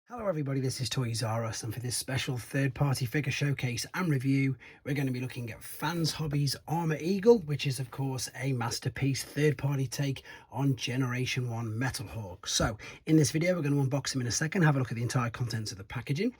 Hello everybody, this is toysareruss, and for this special third-party figure showcase and review we're going to be looking at Fans Hobby's Armour Eagle, which is of course a masterpiece third-party take on Generation 1 Metal Hawk. So in this video we're going to unbox him in a second, have a look at the entire contents of the packaging,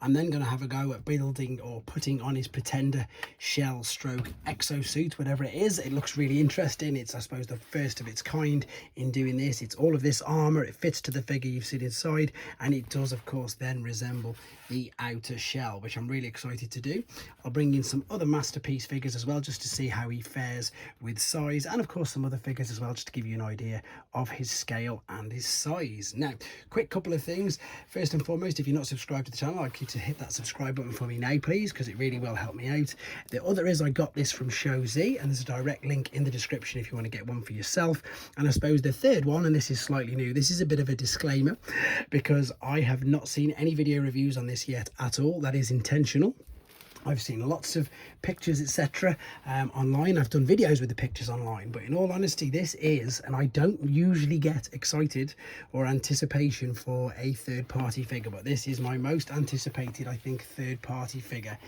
and then going to have a go at building or putting on his Pretender shell stroke exosuit, whatever it is. It looks really interesting. It's, I suppose, the first of its kind in doing this. It's all of this armour, it fits to the figure you've seen inside, and it does of course then resemble the outer shell, which I'm really excited to do. I'll bring in some other masterpiece figures as well, just to see how he fares with size, and of course some other figures as well, just to give you an idea of his scale and his size. Now, quick couple of things. First and foremost, if you're not subscribed to the channel, I'd like you to hit that subscribe button for me now please, because it really will help me out. The other is I got this from Show Z, and there's a direct link in the description if you want to get one for yourself. And I suppose the third one, and this is slightly new, this is a bit of a disclaimer because I have not seen any video reviews on this yet at all. That is intentional. I've seen lots of pictures, etc. Online. I've done videos with the pictures online, but in all honesty, this is, and I don't usually get excited or anticipation for a third-party figure, but this is my most anticipated, I think, third-party figure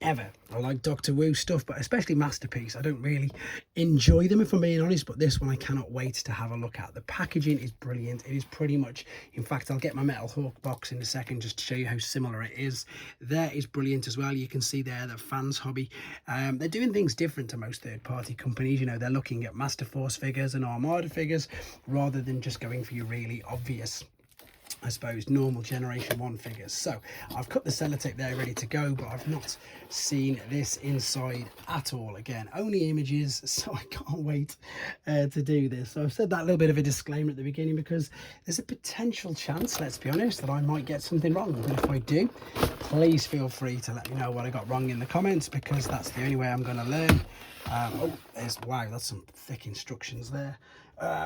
ever. I like Doctor Who stuff, but especially Masterpiece. I don't really enjoy them, if I'm being honest, but this one I cannot wait to have a look at. The packaging is brilliant. It is pretty much, in fact, I'll get my Metal Hawk box in a second just to show you how similar it is. There is brilliant as well. You can see there that Fans Hobby, they're doing things different to most third-party companies. You know, they're looking at Master Force figures and Armada figures rather than just going for your really obvious, I suppose, normal Generation 1 figures. So I've cut the sellotape there ready to go, but I've not seen this inside at all. Again, only images, so I can't wait to do this. So I've said that little bit of a disclaimer at the beginning because there's a potential chance, let's be honest, that I might get something wrong. But if I do, please feel free to let me know what I got wrong in the comments, because that's the only way I'm going to learn. Oh, wow, that's some thick instructions there.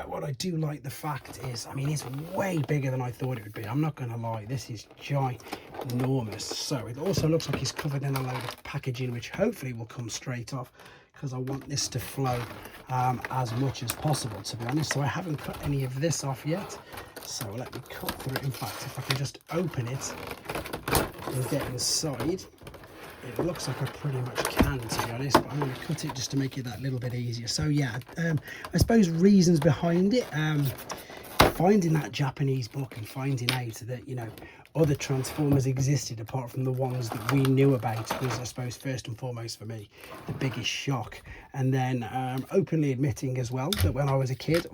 What I do like the fact is, I mean, it's way bigger than I thought it would be. I'm not going to lie, this is ginormous. So it also looks like he's covered in a load of packaging, which hopefully will come straight off, because I want this to flow as much as possible, to be honest. So I haven't cut any of this off yet. So let me cut through it. In fact, if I can just open it and get inside, it looks like I pretty much can, to be honest, but I'm going to cut it just to make it that little bit easier. So yeah, I suppose reasons behind it, finding that Japanese book and finding out that, you know, other Transformers existed apart from the ones that we knew about was, I suppose, first and foremost for me, the biggest shock. And then openly admitting as well that when I was a kid,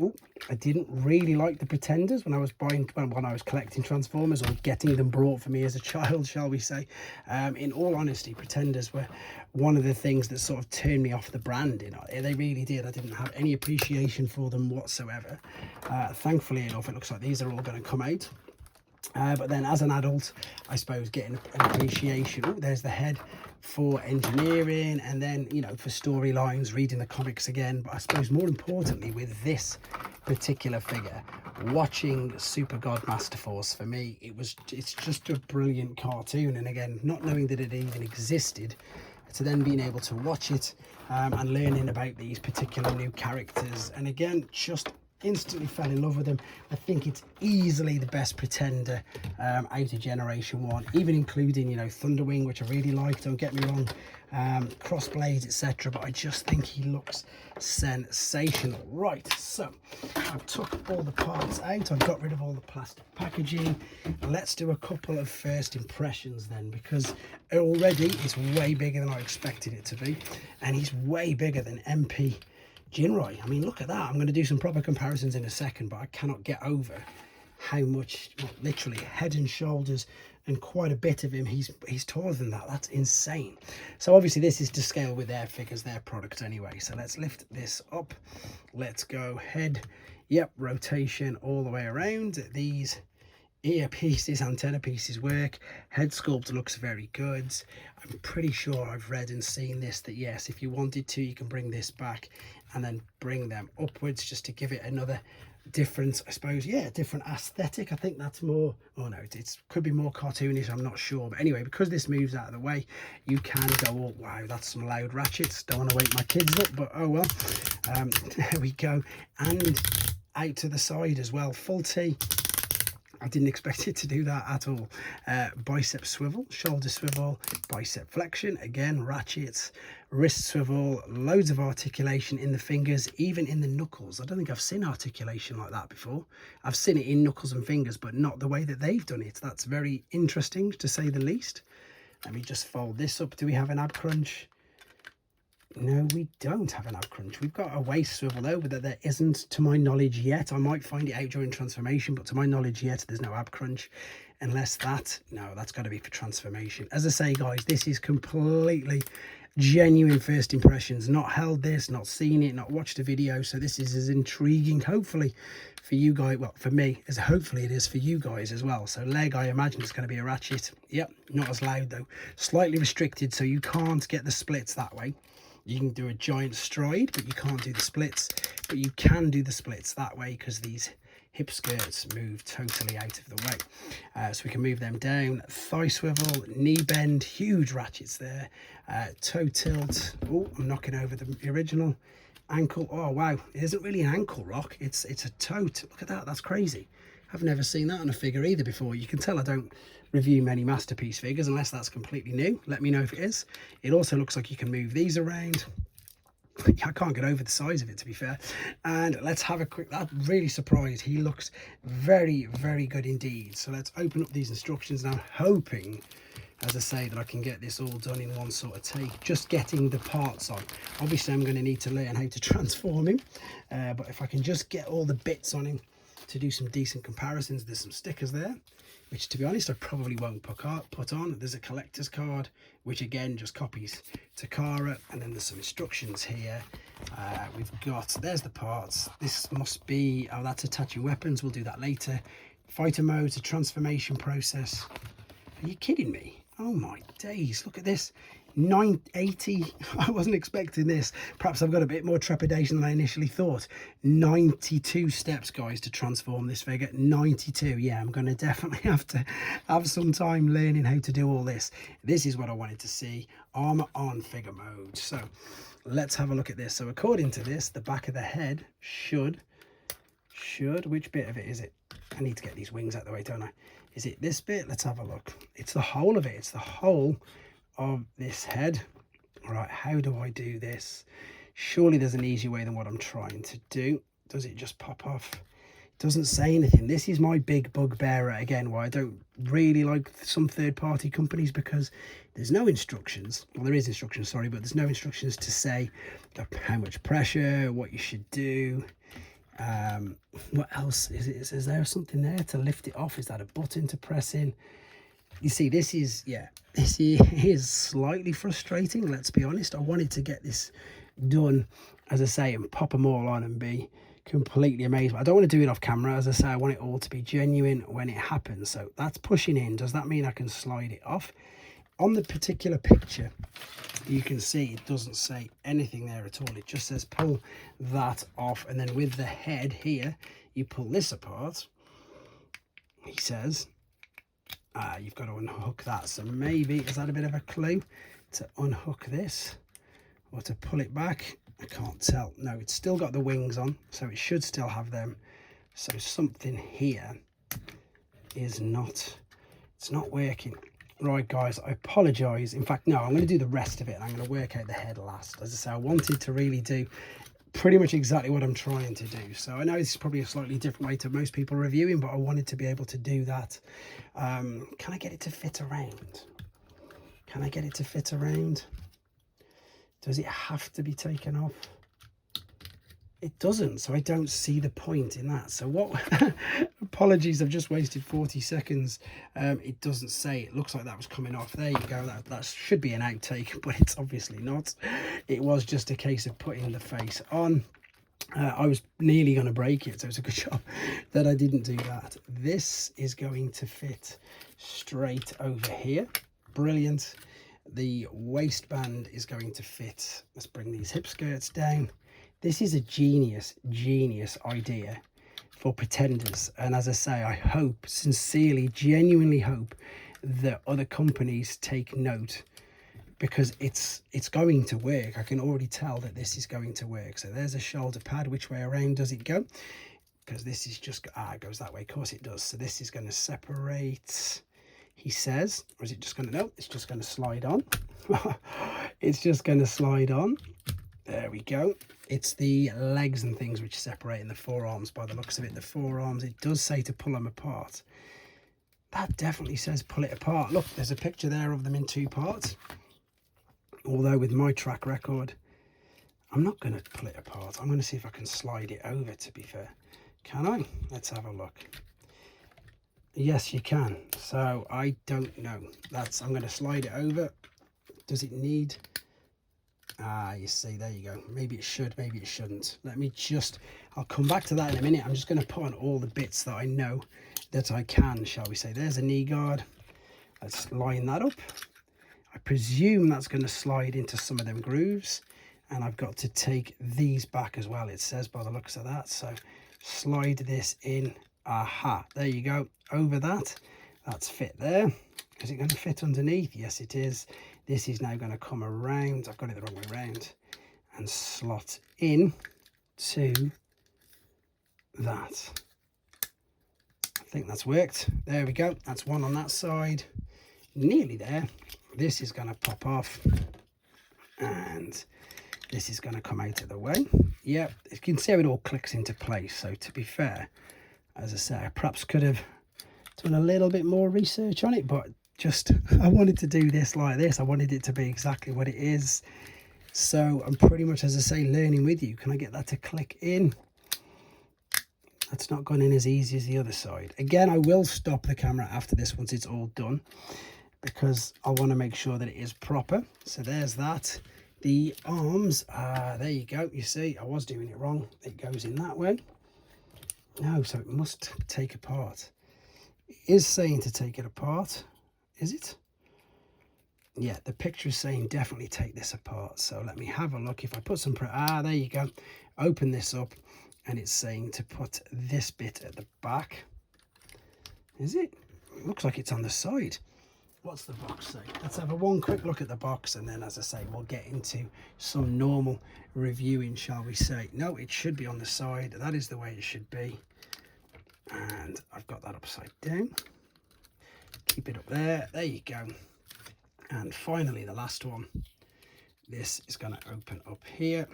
I didn't really like the Pretenders when I was when I was collecting Transformers, or getting them brought for me as a child, shall we say. In all honesty, Pretenders were one of the things that sort of turned me off the brand. You know, they really did. I didn't have any appreciation for them whatsoever. Thankfully enough, it looks like these are all going to come out. But then as an adult, I suppose, getting an appreciation. Oh, there's the head for engineering, and then, you know, for storylines, reading the comics again. But I suppose more importantly with this particular figure, watching Super God Master Force, for me, it's just a brilliant cartoon. And again, not knowing that it even existed, to then being able to watch it and learning about these particular new characters, and again, just instantly fell in love with them. I think it's easily the best Pretender out of Generation 1, even including, you know, Thunderwing, which I really like, don't get me wrong, Crossblades, etc. But I just think he looks sensational. Right, so I've took all the parts out, I've got rid of all the plastic packaging. Let's do a couple of first impressions then, because already it's way bigger than I expected it to be, and he's way bigger than MP Jinroy. I mean, look at that. I'm going to do some proper comparisons in a second, but I cannot get over how much, well, literally head and shoulders and quite a bit of him, he's taller than that. That's insane. So obviously this is to scale with their figures, their product anyway. So let's lift this up. Let's go head, yep, rotation all the way around. These ear pieces, antenna pieces work. Head sculpt looks very good. I'm pretty sure I've read and seen this, that yes, if you wanted to, you can bring this back and then bring them upwards just to give it another different, I suppose, yeah, different aesthetic. I think that's more, oh no, it could be more cartoonish, I'm not sure. But anyway, because this moves out of the way, you can go, oh wow, that's some loud ratchets. Don't want to wake my kids up, but oh well. There we go. And out to the side as well, full T. I didn't expect it to do that at all. Bicep swivel, shoulder swivel, bicep flexion, again, ratchets, wrist swivel, loads of articulation in the fingers, even in the knuckles. I don't think I've seen articulation like that before. I've seen it in knuckles and fingers, but not the way that they've done it. That's very interesting, to say the least. Let me just fold this up. Do we have an ab crunch? No, we don't have an ab crunch. We've got a waist swivel though, but there isn't, to my knowledge, yet. I might find it out during transformation, but to my knowledge yet, there's no ab crunch. Unless that's got to be for transformation. As I say, guys, this is completely genuine first impressions. Not held this, not seen it, not watched a video. So this is as intriguing, hopefully, for you guys, well, for me, as hopefully it is for you guys as well. So leg, I imagine it's going to be a ratchet. Yep, not as loud though. Slightly restricted, so you can't get the splits that way. You can do a giant stride, but you can't do the splits. But you can do the splits that way because these hip skirts move totally out of the way. So we can move them down. Thigh swivel, knee bend, huge ratchets there. Toe tilt. Oh, I'm knocking over the original. Ankle. Oh, wow. It isn't really an ankle rock. It's a toe. Look at that. That's crazy. I've never seen that on a figure either before. You can tell I don't review many masterpiece figures unless that's completely new. Let me know if it is. It also looks like you can move these around. I can't get over the size of it, to be fair. And let's have a quick, I'm really surprised. He looks very, very good indeed. So let's open up these instructions now, hoping, as I say, that I can get this all done in one sort of take. Just getting the parts on. Obviously, I'm going to need to learn how to transform him. But if I can just get all the bits on him to do some decent comparisons. There's some stickers there, which, to be honest, I probably won't put on. There's a collector's card, which again just copies Takara, and then there's some instructions here. We've got, there's the parts. This must be, oh, that's attaching weapons. We'll do that later. Fighter modes, a transformation process. Are you kidding me? Oh my days, look at this. 980. I wasn't expecting this. Perhaps I've got a bit more trepidation than I initially thought. 92 steps, guys, to transform this figure. 92. Yeah, I'm going to definitely have to have some time learning how to do all this. This is what I wanted to see. Armor on figure mode. So let's have a look at this. So according to this, the back of the head should, which bit of it is it? I need to get these wings out of the way, don't I? Is it this bit? Let's have a look. It's the whole of it. It's the whole of this head. All right, how do I do this? Surely there's an easier way than what I'm trying to do. Does it just pop off? It doesn't say anything. This is my big bugbear again, why I don't really like some third-party companies, because there's no instructions. Well, there is instructions, sorry, but there's no instructions to say how much pressure, what you should do. What else is it? Is there something there to lift it off? Is that a button to press in? You see, this is, yeah, this is slightly frustrating, let's be honest. I wanted to get this done, as I say, and pop them all on and be completely amazed. I don't want to do it off camera. As I say, I want it all to be genuine when it happens. So that's pushing in. Does that mean I can slide it off? On the particular picture, you can see it doesn't say anything there at all. It just says pull that off. And then with the head here, you pull this apart. He says, you've got to unhook that. So maybe, is that a bit of a clue to unhook this or to pull it back? I can't tell. No, it's still got the wings on, so it should still have them. So something here is not, it's not working. Right, guys, I apologize. In fact, no, I'm going to do the rest of it and I'm going to work out the head last. As I say, I wanted to really do pretty much exactly what I'm trying to do. So I know this is probably a slightly different way to most people reviewing, but I wanted to be able to do that. Can I get it to fit around? Can I get it to fit around? Does it have to be taken off? It doesn't, so I don't see the point in that. So what, apologies, I've just wasted 40 seconds. It doesn't say. It looks like that was coming off. There you go. That should be an outtake, but it's obviously not. It was just a case of putting the face on. I was nearly going to break it, so it's a good job that I didn't do that. This is going to fit straight over here. Brilliant. The waistband is going to fit. Let's bring these hip skirts down. This is a genius idea for pretenders. And as I say, I hope, sincerely, genuinely hope that other companies take note, because it's going to work. I can already tell that this is going to work. So there's a shoulder pad. Which way around does it go? because this is just, it goes that way, of course it does. So this is going to separate, he says, or is it just going to, no, it's just going to slide on. It's just going to slide on. There we go. It's the legs and things which separate in the forearms by the looks of it. The forearms, it does say to pull them apart. That definitely says pull it apart. Look, there's a picture there of them in 2 parts. Although with my track record, I'm not going to pull it apart. I'm going to see if I can slide it over, to be fair. Can I? Let's have a look. Yes, you can. So I don't know. I'm going to slide it over. Does it need? You see, there you go. Maybe it should, maybe it shouldn't. Let me just, I'll come back to that in a minute. I'm just going to put on all the bits that I know that I can, shall we say. There's a knee guard. Let's line that up. I presume that's going to slide into some of them grooves. And I've got to take these back as well, it says, by the looks of that. So slide this in. Aha, there you go. Over that. That's fit there. Is it going to fit underneath? Yes, it is. This is now going to come around. I've got it the wrong way around. And slot in to that. I think that's worked. There we go. That's one on that side. Nearly there. This is going to pop off. And this is going to come out of the way. Yep, you can see how it all clicks into place. So to be fair, as I say, I perhaps could have done a little bit more research on it, but just I wanted to do this like this. I wanted it to be exactly what it is. So I'm pretty much, as I say, learning with you. Can I get that to click in? That's not gone in as easy as the other side. Again, I will stop the camera after this once it's all done, because I want to make sure that it is proper. So there's that. The arms, there you go. You see, I was doing it wrong. It goes in that way. No, so it must take apart. It is saying to take it apart. Is it? Yeah, the picture is saying definitely take this apart. So let me have a look. If I put some, there you go. Open this up and it's saying to put this bit at the back. Is it? It looks like it's on the side. What's the box say? Let's have one quick look at the box, and then, as I say, we'll get into some normal reviewing, shall we say. No, it should be on the side. That is the way it should be. And I've got that upside down. Keep it up there. There you go. And finally, the last one. This is going to open up here,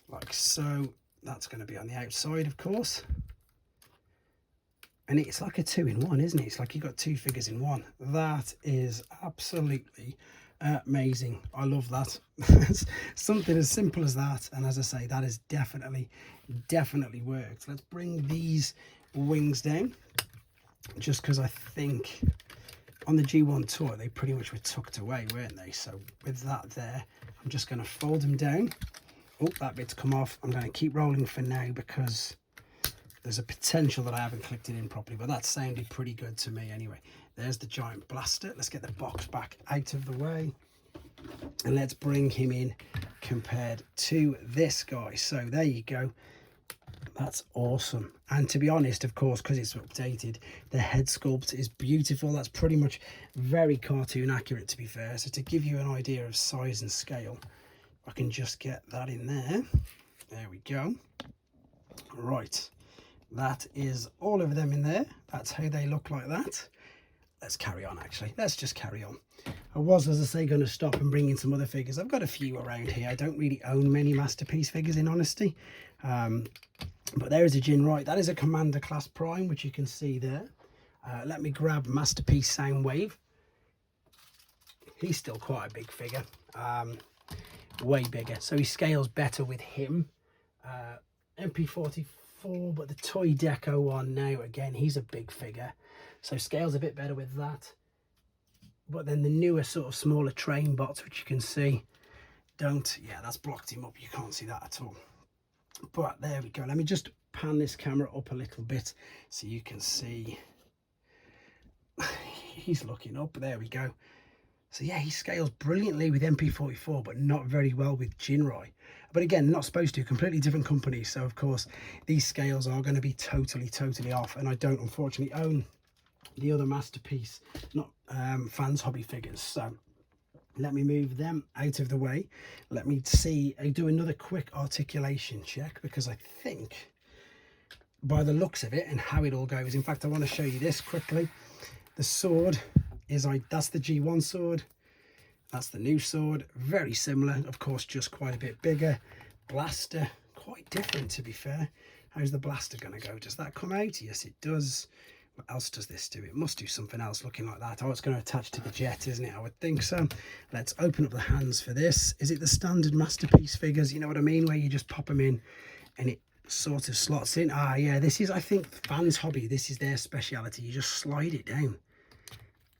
like so. That's going to be on the outside, of course. And it's like a 2-in-1, isn't it? It's like you've got 2 figures in one. That is absolutely amazing. I love that. Something as simple as that. And as I say, that has definitely worked. Let's bring these wings down. Just because I think on the G1 tour, they pretty much were tucked away, weren't they? So with that there, I'm just going to fold them down. Oh, that bit's come off. I'm going to keep rolling for now because there's a potential that I haven't clicked it in properly, but that sounded pretty good to me anyway. There's the giant blaster. Let's get the box back out of the way and let's bring him in compared to this guy. So there you go. That's awesome. And to be honest, of course, because it's updated, the head sculpt is beautiful. That's pretty much very cartoon accurate, to be fair. So to give you an idea of size and scale, I can just get that in there. There we go. Right. That is all of them in there. That's how they look like that. Let's carry on, actually. Let's just carry on. I was, as I say, going to stop and bring in some other figures. I've got a few around here. I don't really own many Masterpiece figures, in honesty. But there is a Jinrai. That is a Commander Class Prime, which you can see there. Let me grab Masterpiece Soundwave. He's still quite a big figure. Way bigger. So he scales better with him. MP44. But the Toy Deco one now, again, he's a big figure, so scales a bit better with that. But then the newer sort of smaller train bots, which you can see, yeah, that's blocked him up. You can't see that at all. But there we go. Let me just pan this camera up a little bit so you can see. He's looking up. There we go. So yeah, he scales brilliantly with MP44, but not very well with Jinrai. But again, not supposed to, completely different companies. So of course, these scales are going to be totally off. And I don't, unfortunately, own the other Masterpiece, not Fans Hobby figures. So let me move them out of the way. Let me see, I do another quick articulation check, because I think by the looks of it and how it all goes. In fact, I want to show you this quickly. The sword is that's the G1 sword. That's the new sword. Very similar, of course, just quite a bit bigger. Blaster, quite different to be fair. How's the blaster going to go? Does that come out? Yes, it does. What else does this do? It must do something else looking like that. Oh, it's going to attach to the jet, isn't it? I would think so. Let's open up the hands for this. Is it the standard Masterpiece figures? You know what I mean? Where you just pop them in and it sort of slots in. Ah, yeah, this is, I think, Fans Hobby. This is their speciality. You just slide it down.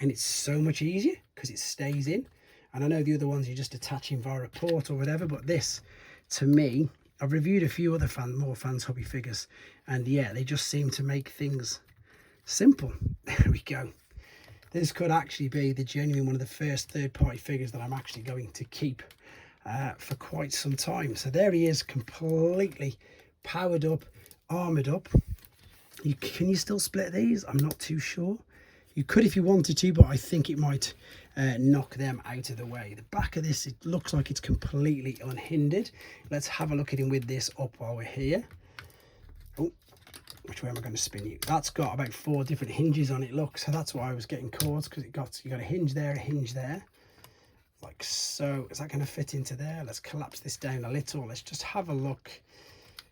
And it's so much easier because it stays in. And I know the other ones you just attach in via a port or whatever, but this, to me, I've reviewed a few other more Fans Hobby figures, and yeah, they just seem to make things simple. There we go. This could actually be the genuine one of the first third-party figures that I'm actually going to keep for quite some time. So there he is, completely powered up, armoured up. Can you still split these? I'm not too sure. You could if you wanted to, but I think it might knock them out of the way. The back of this, it looks like it's completely unhindered. Let's have a look at him with this up while we're here. Oh, which way am I going to spin you? That's got about 4 different hinges on it, look. So that's why I was getting caught, because you got a hinge there, like so. Is that going to fit into there? Let's collapse this down a little. Let's just have a look.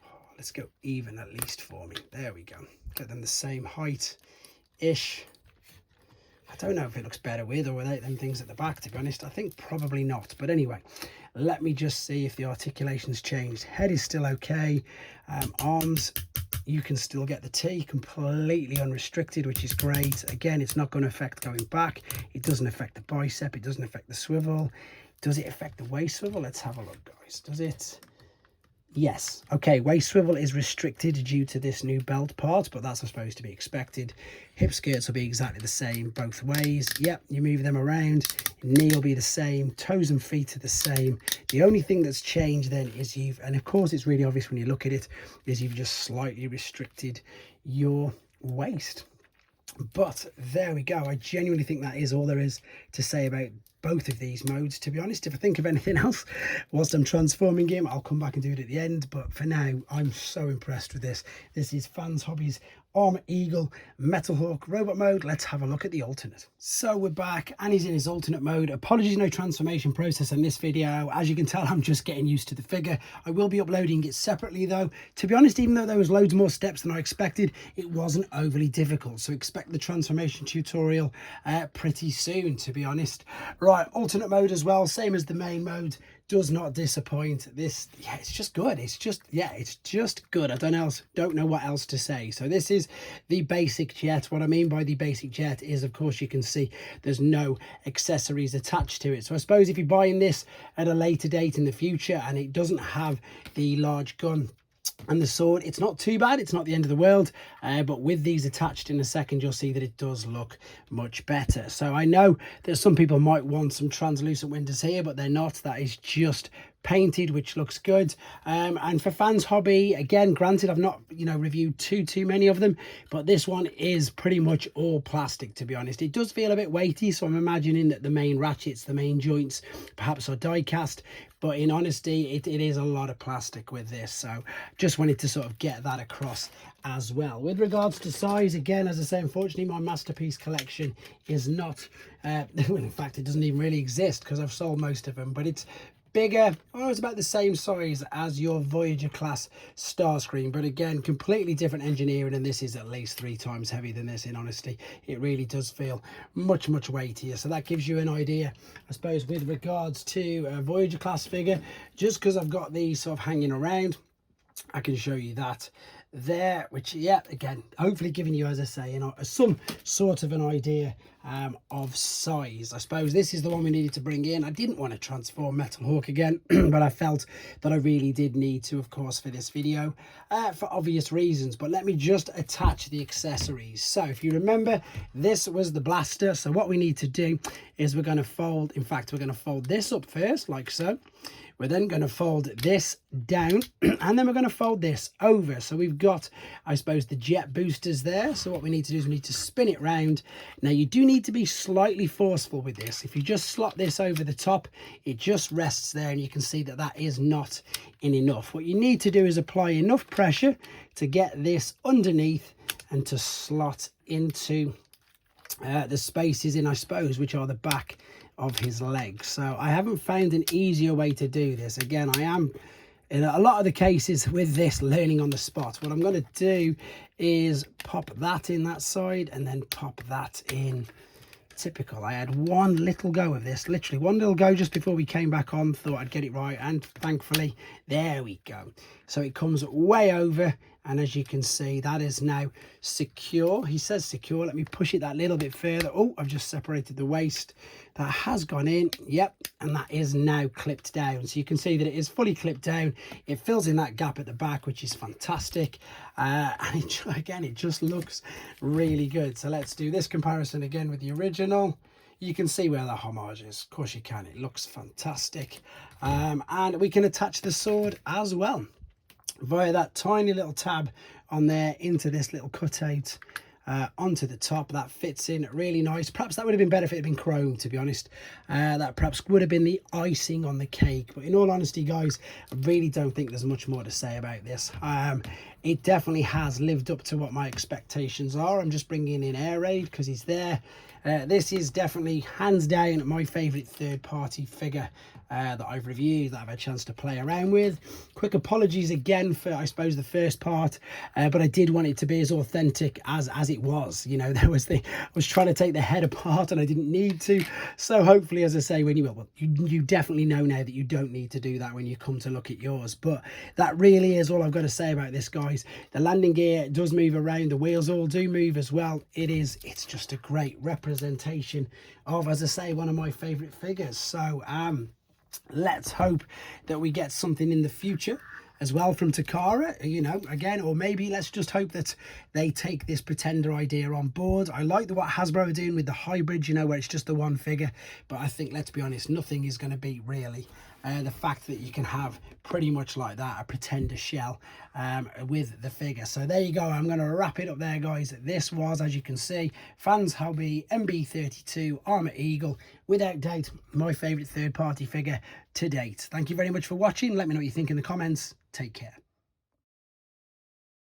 Oh, let's go even at least for me. There we go. Get them the same height-ish. I don't know if it looks better with or without them things at the back, to be honest. I think probably not. But anyway, let me just see if the articulation's changed. Head is still okay. Arms, you can still get the T completely unrestricted, which is great. Again, it's not going to affect going back. It doesn't affect the bicep. It doesn't affect the swivel. Does it affect the waist swivel? Let's have a look, guys. Does it? Yes. Okay, waist swivel is restricted due to this new belt part, but that's supposed to be expected. Hip skirts will be exactly the same both ways. Yep, you move them around. Knee will be the same. Toes and feet are the same. The only thing that's changed then is and of course it's really obvious when you look at it, is you've just slightly restricted your waist. But there we go. I genuinely think that is all there is to say about both of these modes, to be honest. If I think of anything else whilst I'm transforming him, I'll come back and do it at the end. But for now, I'm so impressed with this. This is Fans Hobby's Armour Eagle Metal Hawk robot mode. Let's have a look at the alternate. So we're back and he's in his alternate mode. Apologies, no transformation process in this video. As you can tell, I'm just getting used to the figure. I will be uploading it separately though. To be honest, even though there was loads more steps than I expected, it wasn't overly difficult. So expect the transformation tutorial pretty soon, to be honest. Right, alternate mode as well, same as the main mode. Does not disappoint. This, yeah, it's just good. It's just good. I don't know what else to say. So this is the basic jet. What I mean by the basic jet is, of course, you can see there's no accessories attached to it. So I suppose if you're buying this at a later date in the future and it doesn't have the large gun and the sword, it's not too bad. It's not the end of the world, but with these attached in a second, you'll see that it does look much better. So I know that some people might want some translucent windows here, but they're not. That is just painted, which looks good. And for Fans Hobby, again, granted, I've not reviewed too many of them, but this one is pretty much all plastic, to be honest. It does feel a bit weighty, so I'm imagining that the main ratchets, the main joints perhaps are die cast, but in honesty, it is a lot of plastic with this. So just wanted to sort of get that across as well. With regards to size, again, as I say, unfortunately my Masterpiece collection is not in fact, it doesn't even really exist because I've sold most of them, but it's bigger. Oh, it's about the same size as your Voyager class Starscream, but again, completely different engineering, and this is at least 3 times heavier than this. In honesty, it really does feel much weightier. So that gives you an idea, I suppose, with regards to a Voyager class figure. Just because I've got these sort of hanging around, I can show you that there, which, yeah, again, hopefully giving you, as I say, some sort of an idea of size. I suppose this is the one we needed to bring in. I didn't want to transform Metal Hawk again, but I felt that I really did need to, of course, for this video, for obvious reasons. But let me just attach the accessories. So if you remember, this was the blaster. So what we need to do is we're going to fold, in fact, we're going to fold this up first, like so. We're then going to fold this down and then we're going to fold this over. So we've got, I suppose, the jet boosters there. So what we need to do is we need to spin it round. Now you do need to be slightly forceful with this. If you just slot this over the top, it just rests there and you can see that that is not in enough. What you need to do is apply enough pressure to get this underneath and to slot into the spaces in, I suppose, which are the back of his legs. So I haven't found an easier way to do this. Again, I am in a lot of the cases with this learning on the spot. What I'm going to do is pop that in that side and then pop that in. Typical. I had one little go of this, literally one little go just before we came back on, thought I'd get it right, and thankfully there we go. So it comes way over, and as you can see, that is now secure. He says secure. Let me push it that little bit further. Oh, I've just separated the waist. That has gone in. Yep, and that is now clipped down. So you can see that it is fully clipped down. It fills in that gap at the back, which is fantastic. And again, it just looks really good. So let's do this comparison again with the original. You can see where the homage is. Of course you can. It looks fantastic. And we can attach the sword as well via that tiny little tab on there into this little cutout onto the top. That fits in really nice. Perhaps that would have been better if it had been chrome, to be honest. That perhaps would have been the icing on the cake. But in all honesty, guys, I really don't think there's much more to say about this. It definitely has lived up to what my expectations are. I'm just bringing in Air Raid because he's there. This is definitely hands down my favourite third-party figure that I've reviewed, that I've had a chance to play around with. Quick apologies again for, I suppose, the first part, but I did want it to be as authentic as it was. You know, I was trying to take the head apart and I didn't need to. So hopefully, as I say, when you definitely know now that you don't need to do that when you come to look at yours. But that really is all I've got to say about this, guys. The landing gear does move around. The wheels all do move as well. It's just a great representation of, as I say, one of my favorite figures. So let's hope that we get something in the future as well from Takara, you know, again, or maybe let's just hope that they take this Pretender idea on board. I like what Hasbro are doing with the hybrid, you know, where it's just the one figure, but I think, let's be honest, nothing is going to beat really the fact that you can have pretty much like that, a Pretender shell with the figure. So there you go. I'm going to wrap it up there, guys. This was, as you can see, Fans Hobby MB32 Armour Eagle, without doubt my favourite third-party figure to date. Thank you very much for watching. Let me know what you think in the comments. Take care.